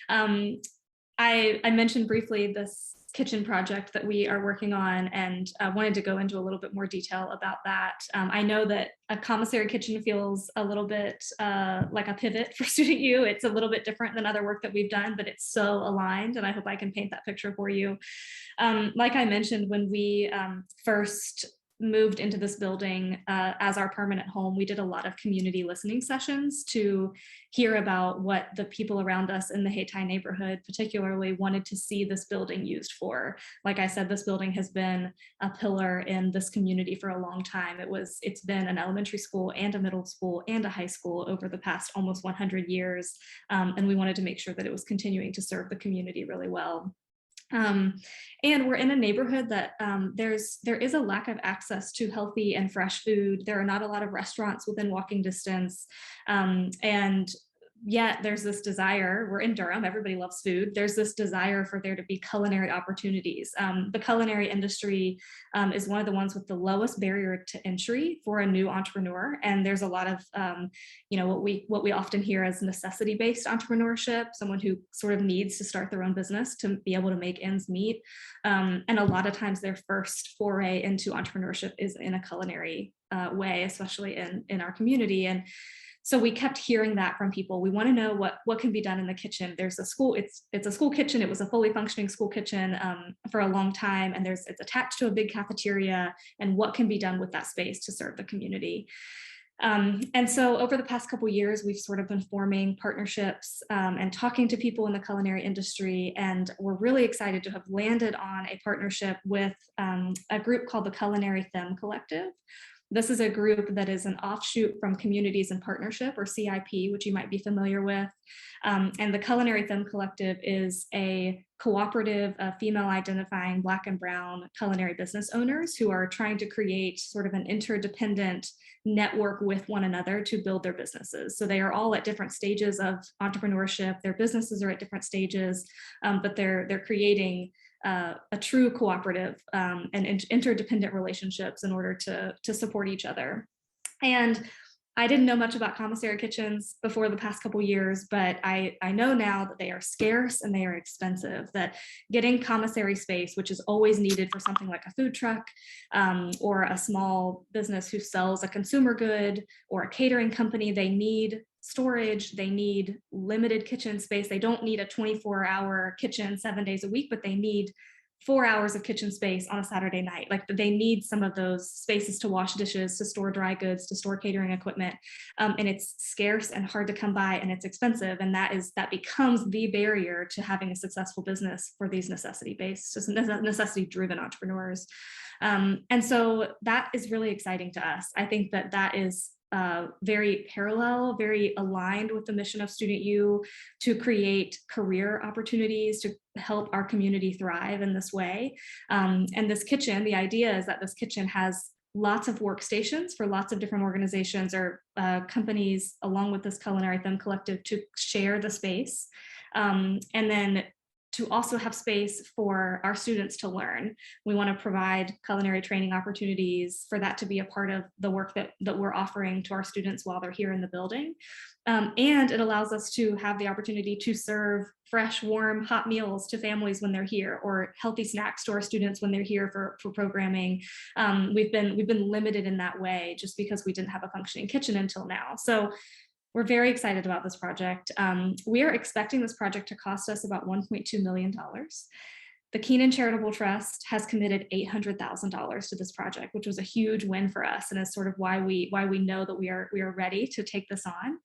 I mentioned briefly this kitchen project that we are working on, and wanted to go into a little bit more detail about that. I know that a commissary kitchen feels a little bit like a pivot for Student U. It's a little bit different than other work that we've done, but it's so aligned, and I hope I can paint that picture for you. Like I mentioned, when we first moved into this building as our permanent home, we did a lot of community listening sessions to hear about what the people around us in the Hayti neighborhood particularly wanted to see this building used for. Like I said, this building has been a pillar in this community for a long time. It's been an elementary school and a middle school and a high school over the past almost 100 years. And we wanted to make sure that it was continuing to serve the community really well. And we're in a neighborhood that there is a lack of access to healthy and fresh food. There are not a lot of restaurants within walking distance. And yet there's this desire, we're in Durham, everybody loves food. There's this desire for there to be culinary opportunities. The culinary industry is one of the ones with the lowest barrier to entry for a new entrepreneur. And there's a lot of, what we often hear as necessity-based entrepreneurship, someone who sort of needs to start their own business to be able to make ends meet. And a lot of times their first foray into entrepreneurship is in a culinary way, especially in our community. And so we kept hearing that from people. We want to know what can be done in the kitchen. There's a school, it's a school kitchen. It was a fully functioning school kitchen for a long time, and it's attached to a big cafeteria, and what can be done with that space to serve the community. And so over the past couple of years, we've sort of been forming partnerships and talking to people in the culinary industry, and we're really excited to have landed on a partnership with a group called the Culinary Them Collective. This is a group that is an offshoot from Communities in Partnership, or CIP, which you might be familiar with. And the Culinary Them Collective is a cooperative of female identifying Black and Brown culinary business owners who are trying to create sort of an interdependent network with one another to build their businesses. So they are all at different stages of entrepreneurship. Their businesses are at different stages, but they're creating a true cooperative and interdependent relationships in order to support each other. And I didn't know much about commissary kitchens before the past couple years, but I know now that they are scarce and they are expensive, that getting commissary space, which is always needed for something like a food truck or a small business who sells a consumer good or a catering company, they need storage, they need limited kitchen space. They don't need a 24-hour kitchen 7 days a week, but they need 4 hours of kitchen space on a Saturday night. Like they need some of those spaces to wash dishes, to store dry goods, to store catering equipment. And it's scarce and hard to come by, and it's expensive. And that becomes the barrier to having a successful business for these necessity-based, just necessity-driven entrepreneurs. And so that is really exciting to us. I think that is very parallel, very aligned with the mission of Student U to create career opportunities to help our community thrive in this way. And this kitchen, the idea is that this kitchen has lots of workstations for lots of different organizations or companies along with this Culinary Them Collective to share the space. And then to also have space for our students to learn. We want to provide culinary training opportunities for that to be a part of the work that we're offering to our students while they're here in the building. And it allows us to have the opportunity to serve fresh, warm, hot meals to families when they're here, or healthy snacks to our students when they're here for programming. We've been limited in that way just because we didn't have a functioning kitchen until now. So we're very excited about this project. We are expecting this project to cost us about $1.2 million. The Keenan Charitable Trust has committed $800,000 to this project, which was a huge win for us, and is sort of why we know that we are ready to take this on.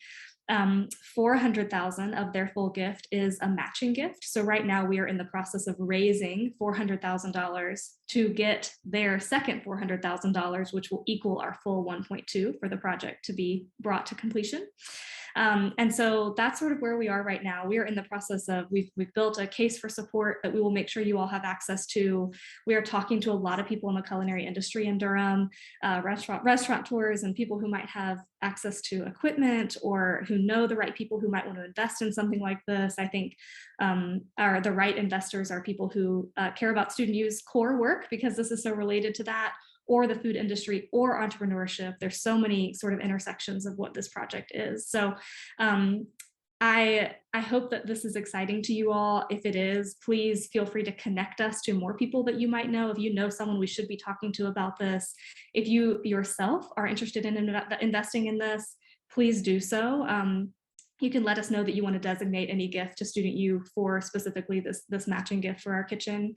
$400,000 of their full gift is a matching gift. So right now we are in the process of raising $400,000 to get their second $400,000, which will equal our full 1.2 for the project to be brought to completion. And so that's sort of where we are right now. We are in the process of, we've built a case for support that we will make sure you all have access to. We are talking to a lot of people in the culinary industry in Durham, restaurateurs and people who might have access to equipment or who know the right people who might want to invest in something like this. I think the right investors are people who care about Student U's core work, because this is so related to that, or the food industry, or entrepreneurship. There's so many sort of intersections of what this project is. So I hope that this is exciting to you all. If it is, please feel free to connect us to more people that you might know. If you know someone we should be talking to about this, if you yourself are interested in investing in this, please do so. You can let us know that you want to designate any gift to Student U for specifically this matching gift for our kitchen.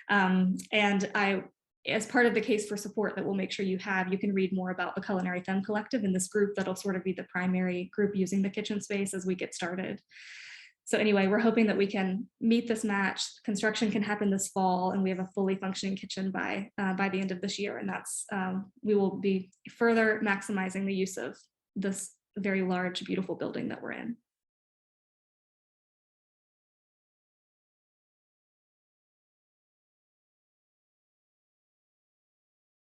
And as part of the case for support that we'll make sure you have, you can read more about the Culinary Femme Collective in this group that'll sort of be the primary group using the kitchen space as we get started. So anyway, we're hoping that we can meet this match. Construction can happen this fall, and we have a fully functioning kitchen by the end of this year. And that's we will be further maximizing the use of this very large, beautiful building that we're in.